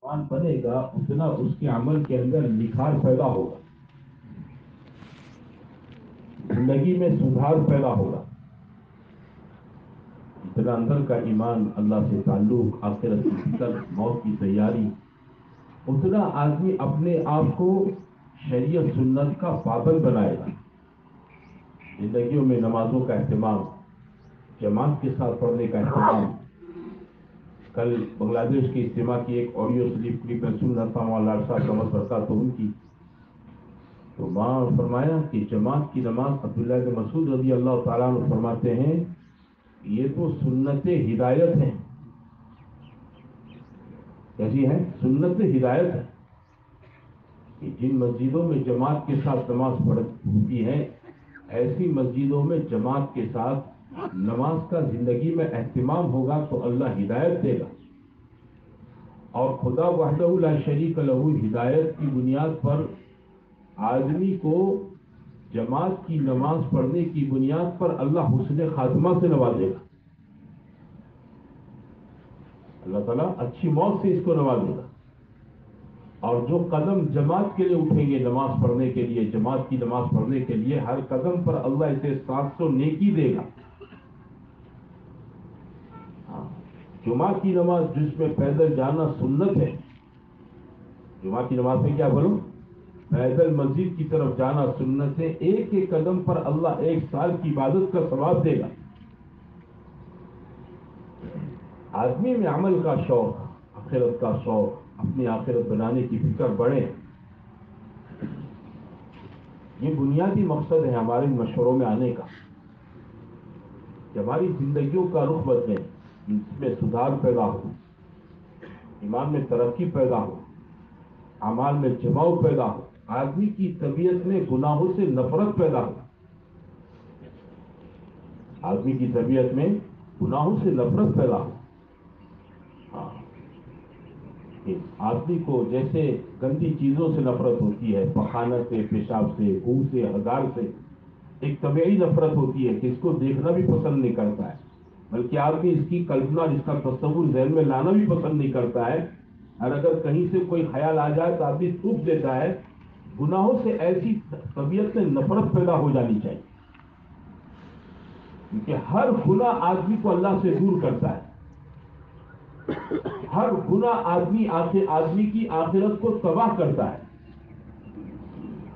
مسلمان بنے گا اتنا اس کے عمل کے اندر نکھار پیدا ہوگا، زندگی میں سدھار پیدا ہوگا، اتنا اندر کا ایمان، اللہ سے تعلق، آخرت کی فکر، موت کی تیاری، اتنا آدمی اپنے آپ کو شریعت سنت کا پابند بنائے گا۔ زندگیوں میں نمازوں کا اہتمام، جماعت کے ساتھ پڑھنے کا اہتمام۔ کل بنگلہ دیش کے اجتماع کی ایک آڈیو کلپ میں سن رہا تھا، مولانا صاحب کا برکات ہو ان کی، تو وہاں فرمایا کہ جماعت کی نماز، عبداللہ بن مسعود رضی اللہ تعالیٰ عنہ فرماتے ہیں یہ تو سنت ہدایت ہے۔ کیسی ہے؟ سنت ہدایت ہے کہ جن مسجدوں میں جماعت کے ساتھ نماز پڑھتی ہے، ایسی مسجدوں میں جماعت کے ساتھ نماز کا زندگی میں اہتمام ہوگا تو اللہ ہدایت دے گا، اور خدا وحدہ لا شریک لہ ہدایت کی بنیاد پر آدمی کو جماعت کی نماز پڑھنے کی بنیاد پر اللہ حسن خاتمہ سے نوازے گا۔ اللہ تعالیٰ اچھی موت سے اس کو نوازے گا، اور جو قدم جماعت کے لیے اٹھیں گے نماز پڑھنے کے لیے، جماعت کی نماز پڑھنے کے لیے، ہر قدم پر اللہ اسے 700 نیکی دے گا۔ جمعہ کی نماز جس میں پیدل جانا سنت ہے، جمعہ کی نماز میں کیا بولوں؟ پیدل مسجد کی طرف جانا سنت ہے، ایک ایک قدم پر اللہ 1 سال کی عبادت کا ثواب دے گا۔ آدمی میں عمل کا شوق، آخرت کا شوق، اپنی آخرت بنانے کی فکر بڑھے، یہ بنیادی مقصد ہے ہمارے مشوروں میں آنے کا، کہ ہماری زندگیوں کا رخ بدلے، اس میں سدھار پیدا ہو، ایمان میں ترقی پیدا ہو، اعمال میں جماؤ پیدا ہو، آدمی کی طبیعت میں گناہوں سے نفرت پیدا ہو، آدمی کی طبیعت میں گناہوں سے نفرت پیدا ہو۔ ہاں، کہ آدمی کو جیسے گندی چیزوں سے نفرت ہوتی ہے، پخانہ سے، پیشاب سے، گو سے، ہزار سے، ایک طبیعی نفرت ہوتی ہے کہ اس کو دیکھنا بھی پسند نہیں کرتا ہے، بلکہ آدمی اس کی کلپنا، اس کا تصور ذہن میں لانا بھی پسند نہیں کرتا ہے، اور اگر کہیں سے کوئی خیال آ جائے تو آدمی تھوک دیتا ہے۔ گناہوں سے ایسی طبیعت میں نفرت پیدا ہو جانی چاہیے، کیونکہ ہر گناہ آدمی کو اللہ سے دور کرتا ہے، ہر گناہ آدمی کی آخرت کو تباہ کرتا ہے،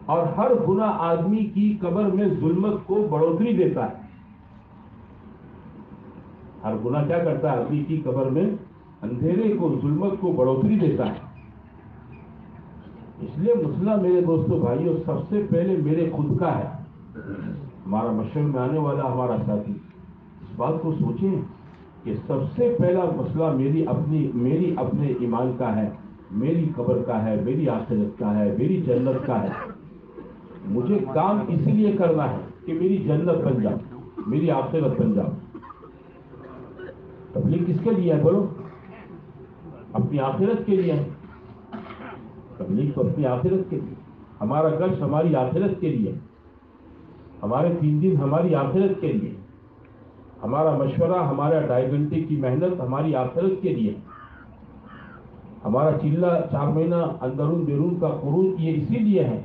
اور ہر گناہ آدمی کی قبر میں ظلمت کو بڑھوتری دیتا ہے۔ ہر گناہ کیا کرتا ہے؟ آدمی کی قبر میں اندھیرے کو، ظلمت کو بڑھوتری دیتا ہے۔ اس لیے مسئلہ میرے دوستوں بھائیوں سب سے پہلے میرے خود کا ہے۔ ہمارا مشورے میں آنے والا ہمارا ساتھی اس بات کو سوچیں کہ سب سے پہلا مسئلہ میری اپنے ایمان کا ہے، میری قبر کا ہے، میری آخرت کا ہے، میری جنت کا ہے۔ مجھے کام اسی لیے کرنا ہے کہ میری جنت بن جاؤ، میری آخرت بن جاؤ۔ تبلیغ کس کے لیے ہے بولو؟ اپنی آخرت کے لیے ہے۔ تبلیغ تو اپنی آخرت کے لیے، ہمارا گشت ہماری آخرت کے لیے، ہمارے 3 دن ہماری آخرت کے لیے، ہمارا مشورہ، ہمارا 2.5 گھنٹے کی محنت ہماری آخرت کے لیے، ہمارا چلہ 4 مہینہ اندرون بیرون کا خروج یہ اسی لیے ہے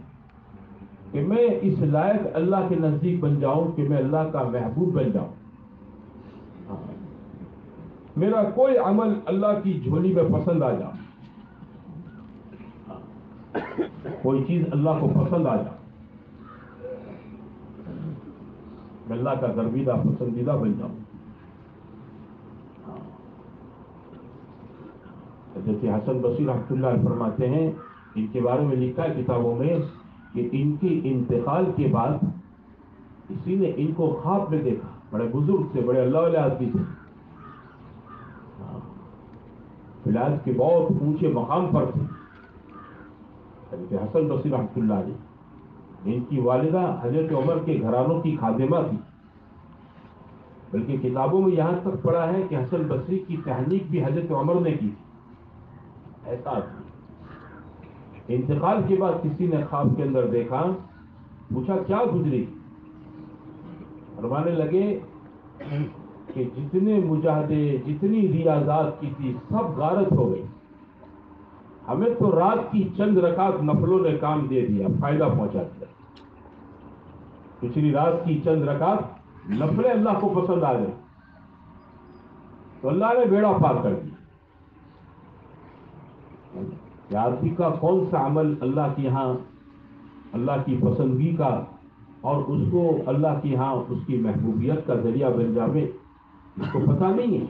کہ میں اس لائق اللہ کے نزدیک بن جاؤں کہ میں اللہ کا محبوب بن جاؤں۔ میرا کوئی عمل اللہ کی جھولی میں پسند آ جائے، کوئی چیز اللہ کو پسند آ جائے، میں اللہ کا گرویدہ پسندیدہ بن جاؤں۔ جیسے حسن بصری رحمۃ اللہ علیہ فرماتے ہیں، ان کے بارے میں لکھا ہے کتابوں میں کہ ان کے انتقال کے بعد کسی نے ان کو خواب میں دیکھا، بڑے بزرگ سے، بڑے اللہ والے آدمی سے، علاج کے بہت اونچے مقام پر تھے حضرت حسن بصری رحمۃ اللہ علیہ۔ ان کی والدہ حضرت عمر کے گھرانوں کی خادمہ تھی، بلکہ کتابوں میں یہاں تک پڑھا ہے کہ حسن بصری کی تحریک بھی حضرت عمر نے کی تھی، ایسا تھا۔ انتقال کے بعد کسی نے خواب کے اندر دیکھا، پوچھا کیا گزری؟ فرمانے لگے کہ جتنے مجاہدے، جتنی ریاضات کی تھی سب غارت ہو گئی، ہمیں تو رات کی چند رکعت نفلوں نے کام دے دیا، فائدہ پہنچا دیا. پچھلی رات کی چند رکعت نفلیں اللہ کو پسند آ گئی تو اللہ نے بیڑا پار کر دیا. کہ آدمی کا کون سا عمل اللہ کے یہاں اللہ کی پسندگی کا اور اس کو اللہ کے یہاں اس کی محبوبیت کا ذریعہ بن جاوے، اس کو پتہ نہیں ہے.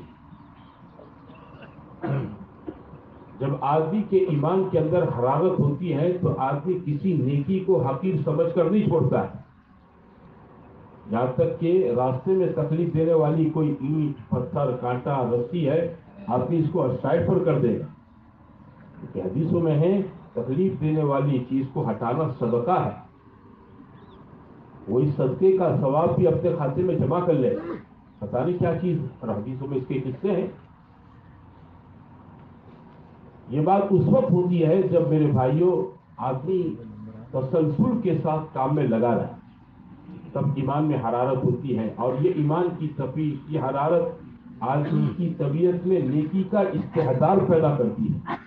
جب آدمی کے ایمان کے اندر حرارت ہوتی ہے تو آدمی کسی نیکی کو حقیر سمجھ کر نہیں چھوڑتا ہے، جہاں تک کہ راستے میں تکلیف دینے والی کوئی اینٹ، پتھر، کانٹا، رسی ہے، آدمی اس کو سائڈ پر کر دے گا. کہ حدیثوں میں ہے تکلیف دینے والی چیز کو ہٹانا صدقہ ہے، وہی صدقے کا ثواب بھی اپنے کھاتے میں جمع کر لے. پتہ نہیں کیا چیز، اور حدیثوں میں اس کے قصے ہیں. یہ بات اس وقت ہوتی ہے جب میرے بھائیوں آدمی تسلسل کے ساتھ کام میں لگا رہا، تب ایمان میں حرارت ہوتی ہے. اور یہ ایمان کی تفیض، یہ حرارت آدمی کی طبیعت میں نیکی کا استحضار پیدا کرتی ہے.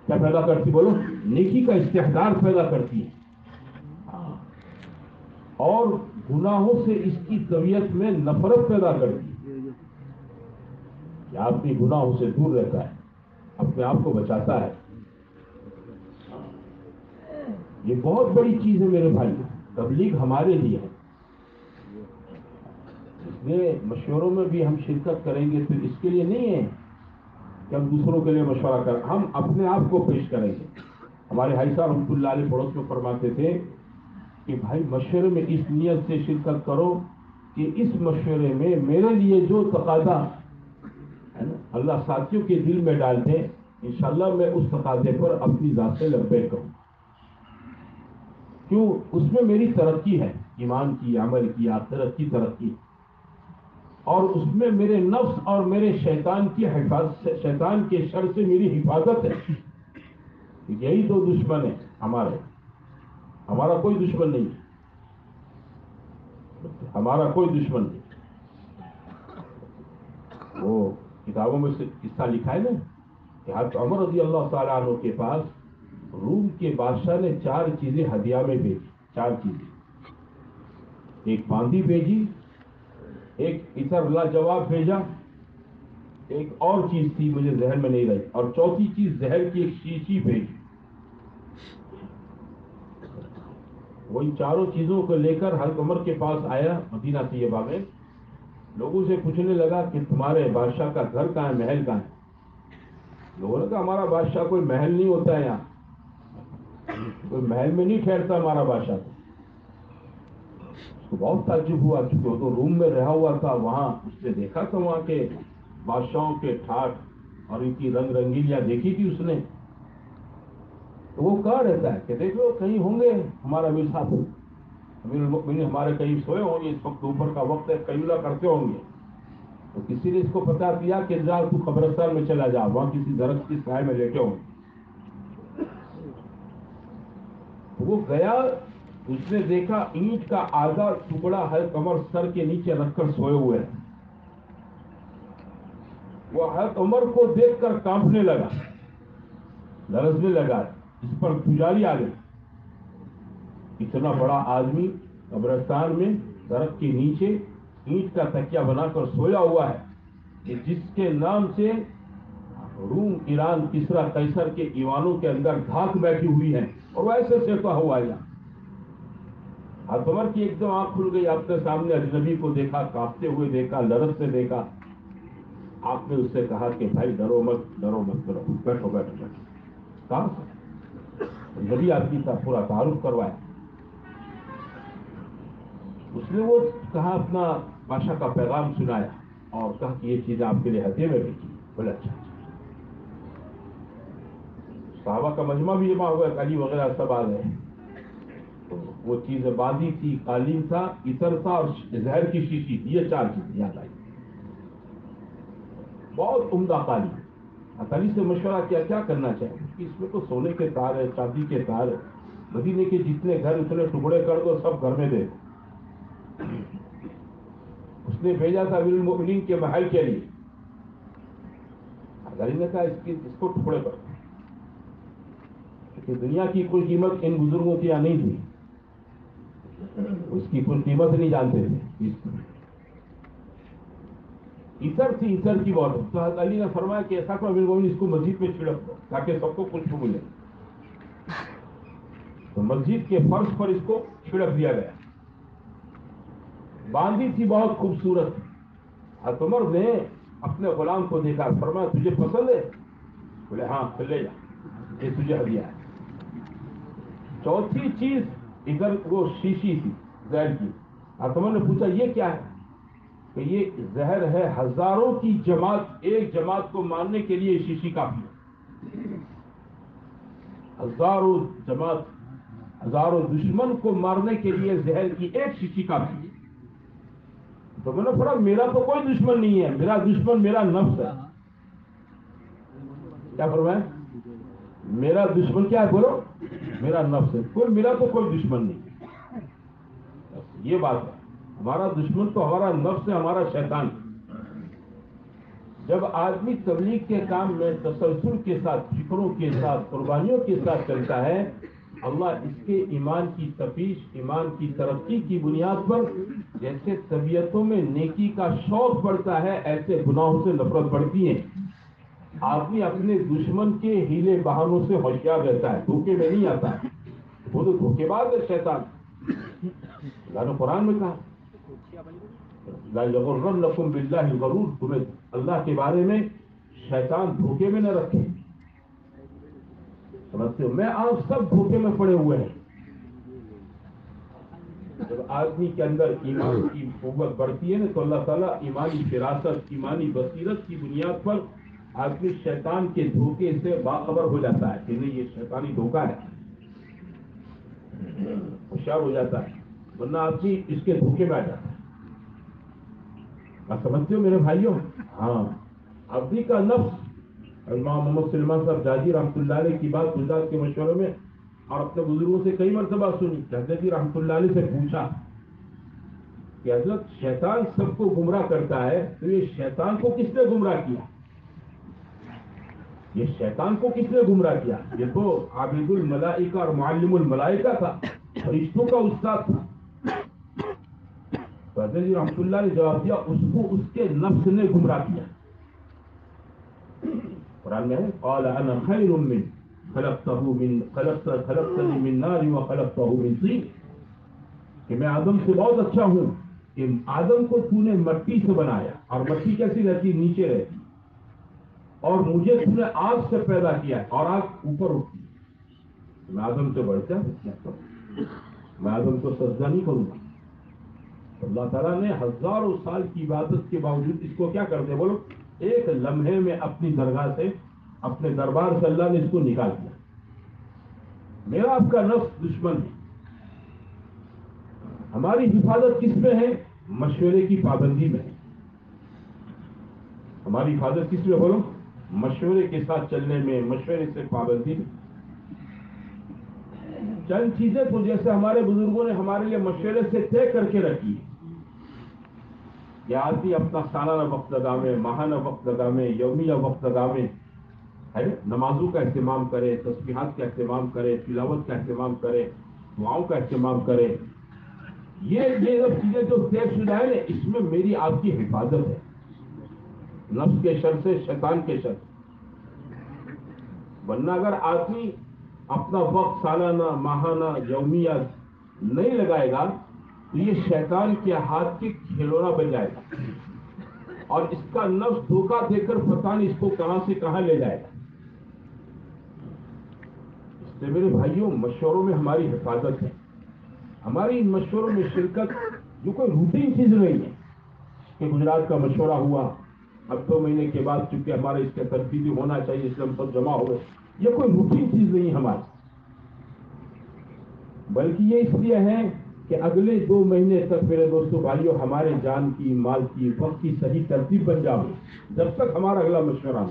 کیا پیدا کرتی بولو؟ نیکی کا استحضار پیدا کرتی ہے. اور گناہوں سے اس کی طبیعت میں نفرت پیدا کرتی ہے کہ آدمی گناہوں سے دور رہتا ہے، اپنے آپ کو بچاتا ہے. یہ بہت بڑی چیز ہے میرے بھائی، تبلیغ ہمارے لیے ہے. اس لیے مشوروں میں بھی ہم شرکت کریں گے تو اس کے لیے نہیں ہے کہ ہم دوسروں کے لیے مشورہ کریں، ہم اپنے آپ کو پیش کریں گے. ہمارے بھائی صاحب رحمۃ اللہ علیہ پڑوس میں فرماتے تھے کہ بھائی مشورے میں اس نیت سے شرکت کرو کہ اس مشورے میں میرے لیے جو تقاضا ہے نا اللہ ساتھیوں کے دل میں ڈال دے، انشاءاللہ میں اس تقاضے پر اپنی ذات سے لبیک کروں. کیوں؟ اس میں میری ترقی ہے، ایمان کی، عمل کی، آخرت کی ترقی. اور اس میں میرے نفس اور میرے شیطان کی حفاظت، شیطان کے شر سے میری حفاظت ہے. یہی دو دشمن ہیں ہمارے، ہمارا کوئی دشمن نہیں، ہمارا کوئی دشمن نہیں. وہ کتابوں میں سے قصہ لکھا ہے نا کہ حضرت عمر رضی اللہ تعالیٰ عنہ کے پاس روم کے بادشاہ نے 4 چیزیں ہدیہ میں بھیجی. 4 چیزیں، ایک باندی بھیجی، ایک عطر لاجواب بھیجا، ایک اور چیز تھی مجھے ذہن میں نہیں رہی، اور چوتھی چیز زہر کی ایک شیشی بھیجی. وہ ان چاروں چیزوں کو لے کر حضرت عمر کے پاس آیا مدینہ طیبہ میں. لوگوں سے پوچھنے لگا کہ تمہارے بادشاہ کا گھر کہاں ہے، محل کہاں ہے؟ لوگوں نے کہا ہمارا بادشاہ کوئی محل نہیں ہوتا ہے، یہاں کوئی محل میں نہیں ٹھہرتا ہمارا بادشاہ. تو بہت تعجب ہوا، چونکہ وہ تو روم میں رہا ہوا تھا، وہاں اس نے دیکھا تھا وہاں کے بادشاہوں کے ٹھاٹ اور ان کی رنگ رنگیلیاں دیکھی تھی اس نے. تو وہ کہاں رہتا ہے کہ دیکھ لو کہیں ہوں گے ہمارا امیر صاحب، امیر المؤمنین ہمارے کہیں سوئے ہوں گے، اس وقت دوپہر کا وقت ہے، قیلولہ کرتے ہوں گے. تو کسی نے اس کو پتا دیا کہ جا تو قبرستان میں چلا جا، وہاں کسی درخت کی سائے میں لیٹے ہوں گے. وہ گیا، اس نے دیکھا اینٹ کا آدھا ٹکڑا حضرت عمر سر کے نیچے رکھ کر سوئے ہوئے ہیں. وہ حضرت عمر کو دیکھ کر کانپنے لگا، لرزنے لگا. اس پر پجاری آ گئے، اتنا بڑا آدمی قبرستان میں درخت کے نیچے اینٹ کا تکیہ بنا کر سویا ہوا ہے کہ جس کے نام سے روم، ایران، کسرا، قیصر کے ایوانوں کے اندر دھاک بیٹھی ہوئی ہے، اور وہ ایسے سیکا ہوا ہے. حضرت عمر کی ایک دم آنکھ کھل گئی، اپنے سامنے اجنبی کو دیکھا، کانپتے ہوئے دیکھا، لرز سے دیکھا. آپ نے اس سے کہا کہ بھائی ڈرو مت، ڈرو مت، ڈرو، بیٹھو بیٹھو بیٹھو. کہاں سے نبی آدمی کا پورا تعارف کروایا. اس نے وہ کہا، اپنا بادشاہ کا پیغام سنایا اور کہا کہ یہ چیزیں آپ کے لیے ہدیے میں بھیجی. بولے اچھا. صحابہ کا مجمع بھی جمع ہوا، علی وغیرہ سب آ گئے. وہ چیزیں باندھی تھی، قالین تھا، عطر تھا اور زہر کی شیشی تھی. یہ 4 چیزیں یاد آئی. بہت عمدہ قالین. علی سے مشورہ کیا کیا کرنا چاہیے کہ اس میں تو سونے کے تار ہے، چاندی کے تار ہے، مدینے کے جتنے گھر اتنے ٹکڑے کر دو، سب گھر میں دے دو. اس نے بھیجا تھا امیر المؤمنین کے محل کے لیے. علی نے کہا اس کو ٹکڑے پر، کہ دنیا کی کوئی قیمت ان بزرگوں کی یہاں نہیں تھی، اس کی کوئی قیمت نہیں جانتے تھے، عطر تھی، عطر کی بہت، تو حضرت علی نے فرمایا کہ ایسا کرو امیر المومنین اس کو مسجد میں چھڑک دو تاکہ سب کو خوشبو ملے، تو مسجد کے فرش پر اس کو چھڑک دیا گیا، باندھی تھی بہت خوبصورت، حضرت عمر نے اپنے غلام کو دیکھا، فرمایا تجھے پسند ہے؟ بولے ہاں، پھر لے جا، یہ تجھے ہدیہ ہے۔ چوتھی چیز ادھر وہ شیشی تھی زہر کی، حضرت عمر نے پوچھا یہ کیا ہے؟ کہ یہ زہر ہے، ہزاروں کی جماعت، ایک جماعت کو مارنے کے لیے شیشی کافی ہے، ہزاروں جماعت، ہزاروں دشمن کو مارنے کے لیے زہر کی ایک شیشی کافی ہے۔ تو میں نے فرمایا میرا تو کوئی دشمن نہیں ہے، میرا دشمن میرا نفس ہے۔ کیا فرمایا؟ میرا دشمن کیا ہے؟ بولو، میرا نفس ہے، میرا تو کوئی دشمن نہیں، یہ بات ہے، ہمارا دشمن تو ہمارا نفس ہے، ہمارا شیطان۔ جب آدمی تبلیغ کے کام میں تسلسل کے ساتھ، فکروں کے ساتھ، قربانیوں کے ساتھ چلتا ہے، اللہ اس کے ایمان کی تفیش، ایمان کی ترقی کی بنیاد پر جیسے طبیعتوں میں نیکی کا شوق بڑھتا ہے، ایسے گناہوں سے نفرت بڑھتی ہے۔ آدمی اپنے دشمن کے ہیلے بہانوں سے ہوشیار رہتا ہے، دھوکے میں نہیں آتا ہے، وہ تو دھوکے باز ہے شیطان۔ اللہ نے قرآن میں کہا لا یغرنکم باللہ الغرور، تمہیں اللہ کے بارے میں شیطان دھوکے میں نہ رکھے۔ سمجھتے ہو، میں آپ سب دھوکے میں پڑے ہوئے ہیں۔ جب آدمی کے اندر ایمان کی قوت بڑھتی ہے نا تو اللہ تعالیٰ ایمانی فراست، ایمانی بصیرت کی بنیاد پر آدمی شیطان کے دھوکے سے باخبر ہو جاتا ہے کہ نہیں یہ شیطانی دھوکہ ہے، ہوشیار ہو جاتا ہے، ورنہ آدمی اس کے دھوکے میں آ جاتا ہے۔ آپ سمجھتے ہو میرے بھائیوں؟ ہاں، عبدی کا نفس، امام محمد سلمان صاحب جاجی رحمۃ اللہ علیہ کی بات گجرات کے مشورے میں اور اپنے بزرگوں سے کئی مرتبہ سنی، حضرت جی رحمۃ اللہ علیہ سے پوچھا کہ حضرت شیطان سب کو گمراہ کرتا ہے تو یہ شیطان کو کس نے گمراہ کیا؟ یہ شیطان کو کس نے گمراہ کیا؟ یہ تو عابد الملائکہ اور معلم الملائکہ تھا، فرشتوں کا استاد تھا۔ حضرت جی رحمۃ اللہ نے جواب دیا اس کو اس کے نفس نے گمراہ کیا۔ قرآن میں ہے قال انا خیر من خلقتنی من نار وخلقته من طین، کہ میں آدم سے بہت اچھا ہوں کہ آدم کو تو نے مٹی سے بنایا، اور مٹی کیسی رہتی؟ نیچے رہتی، اور مجھے تو نے آگ سے پیدا کیا اور آگ اوپر اٹھتی، میں آدم سے بڑھ کر میں آدم کو سجدہ نہیں کروں گا۔ اللہ تعالیٰ نے ہزاروں سال کی عبادت کے باوجود اس کو کیا کرتے؟ بولو، ایک لمحے میں اپنی درگاہ سے، اپنے دربار سے اللہ نے اس کو نکال دیا۔ میرا آپ کا نفس دشمن ہے۔ ہماری حفاظت کس میں ہے؟ مشورے کی پابندی میں ہے۔ ہماری حفاظت کس میں؟ بولو، مشورے کے ساتھ چلنے میں، مشورے سے پابندی میں۔ چند چیزیں تو جیسے ہمارے بزرگوں نے ہمارے لیے مشورے سے طے کر کے رکھی ہے، یہ آدمی اپنا سالانہ وقت لگاوے، ماہانہ وقت لگاوے، یومیہ وقت لگاوے، ہے نمازوں کا اہتمام کرے، تسبیحات کا اہتمام کرے، تلاوت کا اہتمام کرے، دعاؤں کا اہتمام کرے۔ یہ سب چیزیں جو طے شدہ ہے نا، اس میں میری آپ کی حفاظت ہے، نفس کے شر سے، شیطان کے شر سے۔ ورنہ اگر آدمی اپنا وقت سالانہ، ماہانہ، یومیہ نہیں لگائے گا تو یہ شیطان کے ہاتھ کے کھلونا بن جائے گا، اور اس کا نفس دھوکہ دے کر پتہ نہیں اس کو کہاں سے کہاں لے جائے گا۔ اس سے میرے بھائیوں، مشوروں میں ہماری حفاظت ہے۔ ہماری ان مشوروں میں شرکت جو کوئی روٹین چیز نہیں ہے کہ گجرات کا مشورہ ہوا، اب 2 مہینے کے بعد چونکہ ہمارے اس کا ترتیبی ہونا چاہیے اس لیے ہم سب جمع ہوئے، یہ کوئی روٹین چیز نہیں ہے ہماری، بلکہ یہ اس لیے ہے کہ اگلے 2 مہینے تک میرے دوستو بھائیوں ہمارے جان کی، مال کی، وقت کی صحیح ترتیب بن جاؤ جب تک ہمارا اگلا مشورہ ہو۔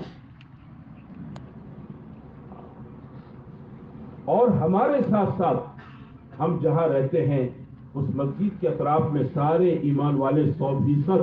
اور ہمارے ساتھ ساتھ ہم جہاں رہتے ہیں اس مسجد کے اطراف میں سارے ایمان والے 100%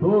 2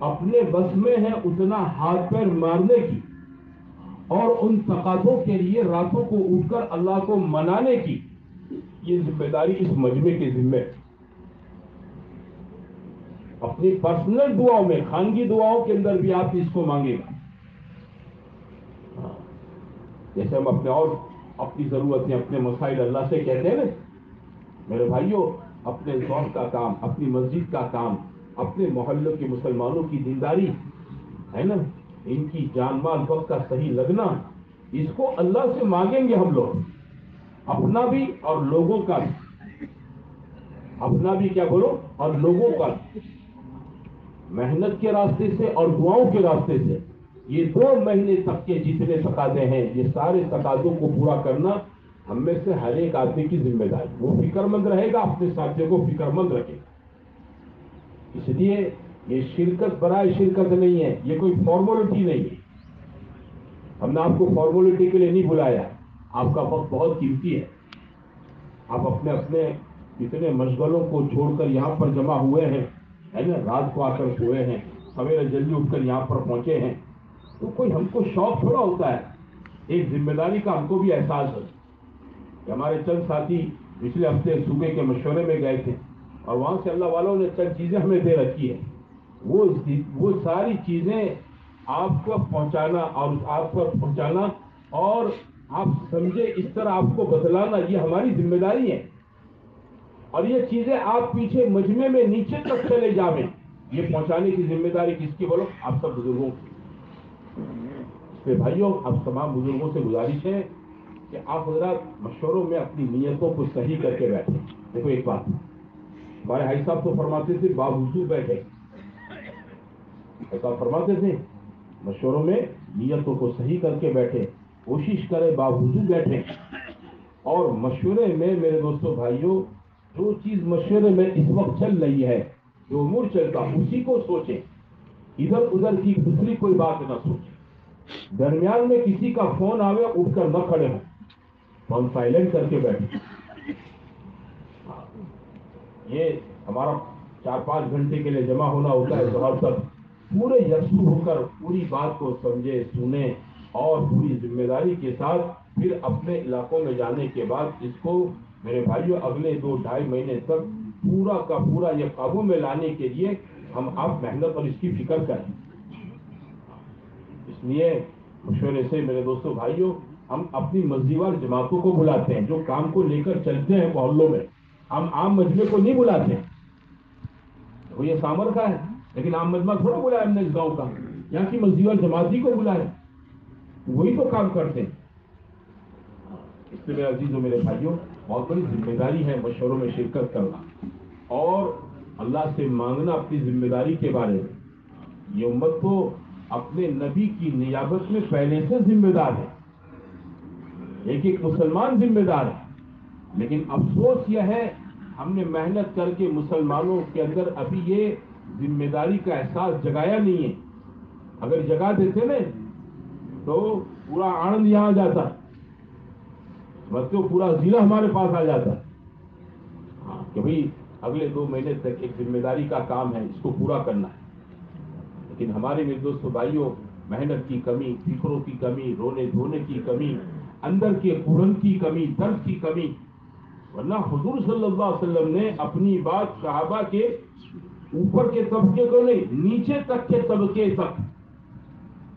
اپنے بس میں ہے اتنا ہاتھ پیر مارنے کی اور ان تقاضوں کے لیے راتوں کو اٹھ کر اللہ کو منانے کی، یہ ذمہ داری اس مجمع کے ذمہ ہے۔ اپنی پرسنل دعاؤں میں، خانگی دعاؤں کے اندر بھی آپ اس کو مانگے گا۔ جیسے ہم اپنی ضرورتیں، اپنے مسائل اللہ سے کہتے ہیں نا، میرے بھائیوں، اپنے ذوق کا کام، اپنی مسجد کا کام، اپنے محلے کے مسلمانوں کی دینداری ہے نا، ان کی جان مال وقت کا صحیح لگنا، اس کو اللہ سے مانگیں گے ہم لوگ، اپنا بھی اور لوگوں کا بھی، اپنا بھی کیا بولو اور لوگوں کا بھی، محنت کے راستے سے اور دعاؤں کے راستے سے۔ یہ 2 مہینے تک کے جتنے تقاضے ہیں، یہ سارے تقاضوں کو پورا کرنا ہم میں سے ہر ایک آدمی کی ذمہ داری۔ وہ فکر مند رہے گا، اپنے ساتھیوں کو فکر مند رکھے گا۔ اس لیے یہ شرکت برائے شرکت نہیں ہے، یہ کوئی فارمولٹی نہیں ہے۔ ہم نے آپ کو فارمولٹی کے لیے نہیں بلایا، آپ کا وقت بہت قیمتی ہے، آپ اپنے اتنے مشغلوں کو چھوڑ کر یہاں پر جمع ہوئے ہیں، ہے نا، رات کو آ کر سوئے ہیں، سویرے جلدی اٹھ کر یہاں پر پہنچے ہیں، تو کوئی ہم کو شوق تھوڑا ہوتا ہے، ایک ذمہ داری کا ہم کو بھی احساس ہے کہ ہمارے چند ساتھی پچھلے ہفتے صوبے کے مشورے میں گئے تھے اور وہاں سے اللہ والوں نے چند چیزیں ہمیں دے رکھی ہے، وہ ساری چیزیں آپ کو پہنچانا اور آپ سمجھے اس طرح آپ کو بتلانا، یہ ہماری ذمہ داری ہے۔ اور یہ چیزیں آپ پیچھے مجمع میں نیچے تک چلے جاویں، یہ پہنچانے کی ذمہ داری کس کی بولو؟ آپ سب بزرگوں کی۔ اس پہ بھائیوں، اب تمام بزرگوں سے گزارش ہے کہ آپ حضرات مشوروں میں اپنی نیتوں کو صحیح کر کے بیٹھیں۔ دیکھو ایک بات، ہمارے بھائی صاحب تو فرماتے تھے باوضو بیٹھے، ایسا فرماتے تھے مشوروں میں نیتوں کو صحیح کر کے بیٹھے، کوشش کرے باوضو بیٹھے۔ اور مشورے میں میرے دوستوں بھائیوں، جو چیز مشورے میں اس وقت چل رہی ہے، جو امور چلتا اسی کو سوچیں، ادھر ادھر کی دوسری کوئی بات نہ سوچیں۔ درمیان میں کسی کا فون آوے اٹھ کر نہ کھڑے ہوں، فون سائلنٹ کر کے بیٹھے۔ یہ ہمارا 4-5 گھنٹے کے لیے جمع ہونا ہوتا ہے ظہر تک، پورے یکسو ہو کر پوری بات کو سمجھے سنے اور پوری ذمہ داری کے ساتھ پھر اپنے علاقوں میں جانے کے بعد اس کو میرے بھائیوں اگلے 2-2.5 مہینے تک پورا کا پورا یہ قابو میں لانے کے لیے ہم آپ محنت اور اس کی فکر کریں۔ اس لیے مشورے سے میرے دوستوں بھائیوں، ہم اپنی مسجدوار جماعتوں کو بلاتے ہیں جو کام کو لے کر چلتے ہیں محلوں میں، ہم عام مجمع کو نہیں بلاتے ہیں۔ وہ یہ سامر کا ہے لیکن عام مجمع تھوڑا بلایا ہم نے اس گاؤں کا، یہاں کی مسجدوار جماعتی کو بلایا، وہی تو کام کرتے ہیں۔ اس لیے میرے عزیزوں میرے بھائیوں، بہت بڑی ذمہ داری ہے مشوروں میں شرکت کرنا اور اللہ سے مانگنا اپنی ذمہ داری کے بارے میں۔ یہ امت تو اپنے نبی کی نیابت میں پہلے سے ذمہ دار ہے، ایک ایک مسلمان ذمہ دار ہے، لیکن افسوس یہ ہے ہم نے محنت کر کے مسلمانوں کے اندر ابھی یہ ذمہ داری کا احساس جگایا نہیں ہے۔ اگر جگا دیتے نا تو پورا آنند یہاں جاتا، بچوں پورا ضلع ہمارے پاس آ جاتا کہ بھئی اگلے 2 مہینے تک ایک ذمہ داری کا کام ہے، اس کو پورا کرنا ہے۔ لیکن ہمارے میرے دوستوں بھائیوں، محنت کی کمی، فکروں کی کمی، رونے دھونے کی کمی، اندر کے قرن کی کمی، درد کی کمی، ورنہ حضور صلی اللہ علیہ وسلم نے اپنی بات صحابہ کے اوپر کے طبقے کو نہیں، نیچے تک کے طبقے تک،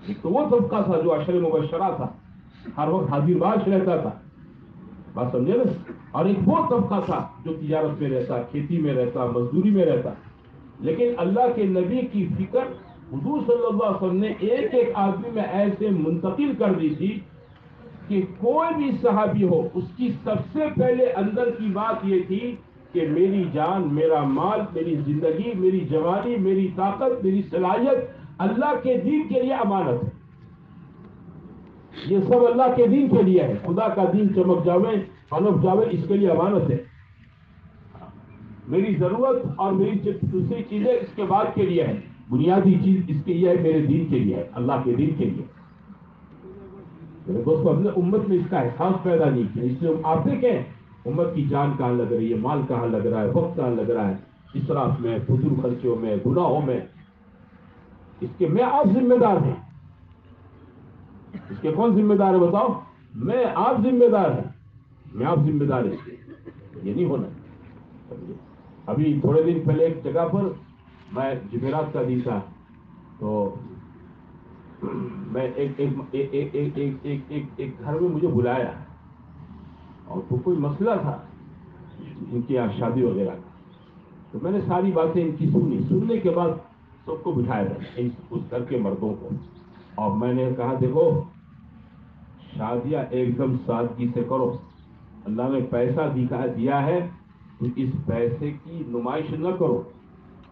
ایک تو وہ طبقہ تھا جو عشر مبشرہ تھا، ہر وقت حاضر باش رہتا تھا، بات سمجھے نا، اور ایک وہ طبقہ تھا جو تجارت میں رہتا، کھیتی میں رہتا، مزدوری میں رہتا، لیکن اللہ کے نبی کی فکر حضور صلی اللہ علیہ وسلم نے ایک ایک آدمی میں ایسے منتقل کر دی تھی کہ کوئی بھی صحابی ہو، اس کی سب سے پہلے اندر کی بات یہ تھی کہ میری جان، میرا مال، میری زندگی، میری جوانی، میری طاقت، میری صلاحیت اللہ کے دین کے لیے امانت ہے۔ یہ سب اللہ کے دین کے لیے ہے، خدا کا دین چمک جاوے، پنپ جاوے، اس کے لیے امانت ہے۔ میری ضرورت اور میری دوسری چیزیں اس کے بعد کے لیے ہے، بنیادی چیز اس کے لیے ہے، میرے دین کے لیے ہے، اللہ کے دین کے لیے۔ میرے دوستو، ہم نے امت میں اس کا احساس پیدا نہیں کیا، اس لیے آپ دیکھیں امت کی جان کہاں لگ رہی ہے، مال کہاں لگ رہا ہے، وقت کہاں لگ رہا ہے، اسراف میں، فضول خرچوں میں، گناہوں میں۔ اس کے میں آپ ذمہ دار ہیں. اس کے کون ذمہ دار ہے بتاؤ؟ میں آپ ذمہ دار ہیں. میں آپ ذمہ دار ہے. یہ نہیں ہونا. ابھی تھوڑے دن پہلے ایک جگہ پر میں جمعرات کا دن تھا تو میں ایک گھر میں مجھے بلایا اور تو کوئی مسئلہ تھا ان کے یہاں شادی وغیرہ کا. تو میں نے ساری باتیں ان کی سننے کے بعد سب کو بٹھایا تھا اس گھر کے مردوں کو اور میں نے کہا دیکھو شادیاں ایک دم سادگی سے کرو. اللہ نے پیسہ دیا ہے تو اس پیسے کی نمائش نہ کرو,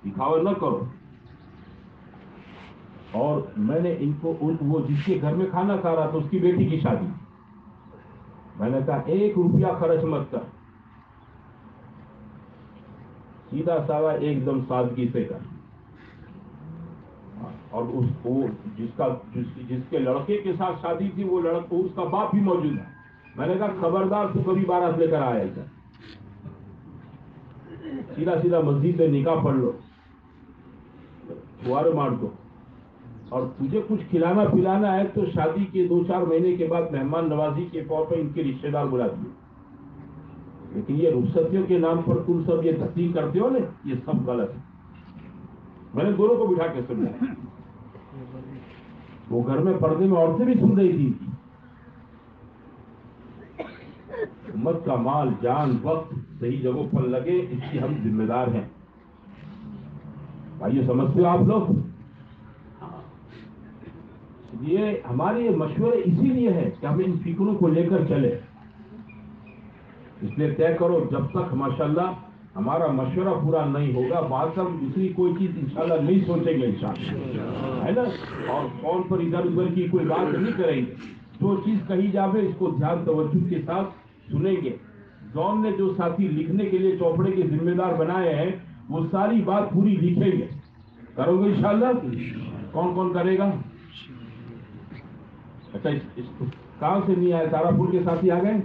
دکھاوا نہ کرو. اور میں نے ان کو وہ جس کے گھر میں کھانا کھا رہا تھا اس کی بیٹی کی شادی, میں نے کہا 1 روپیہ خرچ مت کر, سیدھا سادہ ایک دم سادگی سے کر. اور جس کے لڑکے کے ساتھ شادی تھی وہ اس کا باپ بھی موجود ہے. میں نے کہا خبردار تو کبھی بارات لے کر آیا ادھر, سیدھا مسجد میں نکاح پڑھ لو, فوارے مار دو. اور تجھے کچھ کھلانا پلانا ہے تو شادی کے 2-4 مہینے کے بعد مہمان نوازی کے طور پر ان کے رشتہ دار بلا دیے. لیکن یہ رخصتیوں کے نام پر تم سب یہ تقسیم کرتے ہو نا, یہ سب غلط ہے. میں نے دونوں کو بٹھا کے سمجھایا. وہ گھر میں پردے میں عورتیں بھی سن رہی تھی. امت کا مال جان وقت صحیح جگہوں پر لگے اس کی ہم ذمہ دار ہیں. بھائیو سمجھتے ہو آپ لوگ؟ یہ ہمارے یہ مشورے اسی لیے ہے کہ ہم ان فکروں کو لے کر چلے. اس لیے طے کرو جب تک ماشاءاللہ ہمارا مشورہ پورا نہیں ہوگا بعد تک دوسری کوئی چیز انشاءاللہ نہیں سوچیں گے انشاءاللہ, ہے نا. اور فون پر ادھر ادھر کی کوئی بات نہیں کریں گے. جو چیز کہی جاوے اس کو دھیان توجہ کے ساتھ سنیں گے. زون نے جو ساتھی لکھنے کے لیے چوپڑے کے ذمہ دار بنائے ہیں وہ ساری بات پوری لکھیں گے. کرو گے انشاءاللہ؟ کون کون کرے گا؟ اچھا کہاں سے نہیں آئے؟ تارا پور کے ساتھی آ گئے؟